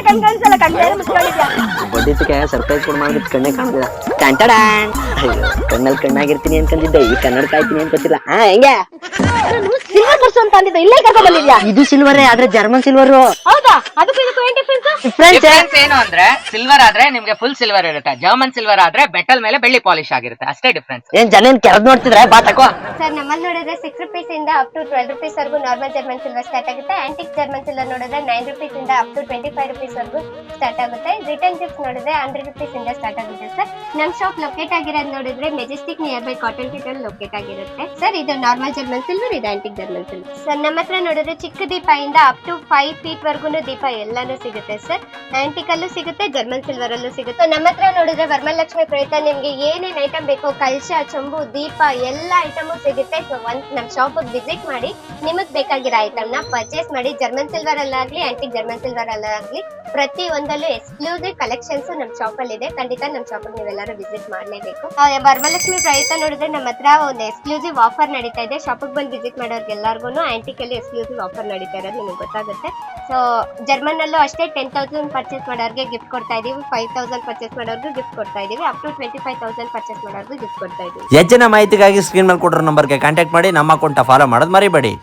ಕಣ್ ಕಾಣಿಸಲ್ಲ ಕಣ್ಣೇ ಮುಚ್ಕೊಂಡಿದ್ಯಾ ಬಡ್ಡಿದ್ದಕ್ಕೆ ಸರ್ಪ್ರೈಸ್ ಕೊಡ್ ಮಾಡ್ಬಿಟ್ಟು ಕಣ್ಣೇ ಕಾಣ್ತಿಲ್ಲ ಟಂಟಡಾನ್ ಅಯ್ಯೋ ಕಣ್ಣಲ್ಲಿ ಕಣ್ಣಾಗಿರ್ತೀನಿ ಅನ್ಕೊಂಡಿದ್ದೆ ಈ ಕನ್ನಡ ಕಾಯ್ತೀನಿ ಅಂತ ಗೊತ್ತಿಲ್ಲ ಹೆಂಗೆ ಸಿಲ್ವರ್ ಪರ್ಸ್ ಅಂತ ಅಂದಿದ್ದೆ ಇಲ್ಲೇ ಕರ್ಕೊಂಡ್ ಬಂದಿದ್ಯಾ ಇದು ಸಿಲ್ವರೇ ಆದ್ರೆ ಜರ್ಮನ್ ಸಿಲ್ವರು ಹೌದಾ ಅದಕ್ಕೂ ಇದಕ್ಕೂ ಏನ್ ಡಿಫ್ರೆನ್ಸ್ ಡಿಫ್ರೆನ್ಸ್ ಏನು ಅಂದ್ರೆ ಸಿಲ್ವರ್ ಆದ್ರೆ ನಿಮ್ಗೆ ಫುಲ್ ಸಿಲ್ವರ್ ಇರುತ್ತೆ, ಜರ್ಮನ್ ಸಿಲ್ವರ್ ಆದ್ರೆ ಬೆಟಲ್ ಮೇಲೆ ಬೆಳ್ಳಿ ಪಾಲಿಶ್ ಆಗಿರುತ್ತೆ, ಅಷ್ಟೇ ಡಿಫ್ರೆನ್ಸ್. ಏನ್ ಜನ ಕೆರೆದ್ ನೋಡ್ತಿದ್ರೆ ಬಾ ತಕೋ. ಸರ್ ನಮ್ಮಲ್ಲಿ ನೋಡಿದ್ರೆ 6 rupees ಇಂದ ಅಪ್ ಟು 12 rupees ವರೆಗೂ ನಾರ್ಮಲ್ ಜರ್ಮನ್ ಸಿಲ್ವರ್ ಸ್ಟಾರ್ಟ್ ಆಗುತ್ತೆ. ಆಂಟಿಕ್ ಜರ್ಮನ್ ಸಿಲ್ವರ್ ನೋಡಿದ್ರೆ 9 rupees ಇಂದ ಅಪ್ ಟು 25 rupees ವರೆಗೂ ಸ್ಟಾರ್ಟ್ ಆಗುತ್ತೆ. ರಿಟರ್ನ್ ಗಿಫ್ಟ್ ನೋಡಿದ್ರೆ 100 rupees ಇಂದ ಸ್ಟಾರ್ಟ್ ಆಗುತ್ತೆ ಸರ್. ನಮ್ ಶಾಪ್ ಲೊಕೇಟ್ ಆಗಿರೋದು ನೋಡಿದ್ರೆ Majestic near by cotton kit ಅಲ್ಲಿ ಲೊಕೇಟ್ ಆಗಿರುತ್ತೆ ಸರ್. ಇದು ನಾರ್ಮಲ್ ಜರ್ಮನ್ ಸಿಲ್ವರ್, ಇದು ಆಂಟಿಕ್ ಜರ್ಮನ್ ಸಿಲ್ವರ್ ಸರ್. ನಮ್ಮ ಹತ್ರ ನೋಡಿದ್ರೆ ಚಿಕ್ಕ ದೀಪ ಇಂದ ಅಪ್ ಟು 5 feet ವರೆಗೂ ದೀಪ ಎಲ್ಲಾನು ಸಿಗುತ್ತೆ ಸರ್. ಆಂಟಿಕ್ ಅಲ್ಲೂ ಸಿಗುತ್ತೆ, ಜರ್ಮನ್ ಸಿಲ್ವರ್ ಅಲ್ಲೂ ಸಿಗುತ್ತೆ. ನಮ್ಮ ಹತ್ರ ನೋಡಿದ್ರೆ ವರಮಹಾಲಕ್ಷ್ಮಿ ಪ್ರಯುಕ್ತ ನಿಮ್ಗೆ ಏನೇನ್ ಐಟಮ್ ಬೇಕು, ಕಲಶ, ಚಂಬು, ದೀಪ ಎಲ್ಲ ಐಟಮು ಸಿಗುತ್ತೆ. ಸೊ ಒಂದ್ ನಮ್ ಶಾಪ್ ವಿಸಿಟ್ ಮಾಡಿ ನಿಮಗ್ ಬೇಕಾಗಿರೋ ಐಟಮ್ ನ ಪರ್ಚೇಸ್ ಮಾಡಿ. ಜರ್ಮನ್ ಸಿಲ್ವರ್ ಅಲ್ಲಾಗ್ಲಿ ಆಂಟಿಕ್ ಜರ್ಮನ್ ಸಿಲ್ವರ್ ಅಲ್ಲಾಗ್ಲಿ ಪ್ರತಿ ಒಂದಲ್ಲೂ ಎಕ್ಸ್ಕ್ಲೂಸಿವ್ ಕಲೆಕ್ಷನ್ಸ್ ನಮ್ ಶಾಪ್ ಅಲ್ಲಿ ಇದೆ. ಖಂಡಿತ ನಮ್ ಶಾಪ್ ನೀವೆಲ್ಲರೂ ವಿಸಿಟ್ ಮಾಡ್ಲೇಬೇಕು. ವರಮಹಾಲಕ್ಷ್ಮಿ ಪ್ರಯುಕ್ತ ನೋಡಿದ್ರೆ ನಮ್ಮ ಹತ್ರ ಒಂದು ಎಕ್ಸ್ಕ್ಲೂಸಿವ್ ಆಫರ್ ನಡೀತಾ ಇದೆ. ಶಾಪಿಗೆ ಬಂದು ವಿಸಿಟ್ ಮಾಡೋರ್ಗೆಲ್ಲರಿಗೂ ಆಂಟಿಕ್ ಅಲ್ಲಿ ಎಕ್ಸ್ಕ್ಲೂಸಿವ್ ಆಫರ್ ನಡೀತಾ ಇರೋದು ನಿಮಗೆ ಗೊತ್ತಾಗುತ್ತೆ. ಸೊ ಜರ್ಮನ್ ಅಲ್ಲೂ ಅಷ್ಟೇ 10,000 ಪರ್ಚೇಸ್ ಮಾಡೋರ್ಗೆ ಗಿಫ್ಟ್ ಕೊಡ್ತಾ ಇದೀವಿ, 5,000 ಪರ್ಚೇಸ್ ಮಾಡೋರ್ಗೂ ಗಿಫ್ಟ್ ಕೊಡ್ತಾ ಇದೀವಿ, ಅಪ್ ಟು 25,000 ಪರ್ಚೇಸ್ ಮಾಡೋರ್ಗೂ ಗಿಫ್ಟ್ ಕೊಡ್ತಾ ಇದೀವಿ. ಹೆಚ್ಚಿನ ಮಾಹಿತಿಗಾಗಿ ಸ್ಕ್ರೀನ್ ಮೇಲೆ ಕೊಟ್ಟಿರೋ ನಂಬರ್ಗೆ ಕಾಂಟ್ಯಾಕ್ಟ್ ಮಾಡಿ ನಮ್ಮ ಅಕೌಂಟ್ ಫಾಲೋ ಮಾಡೋದು ಮರಿಬೇಡಿ.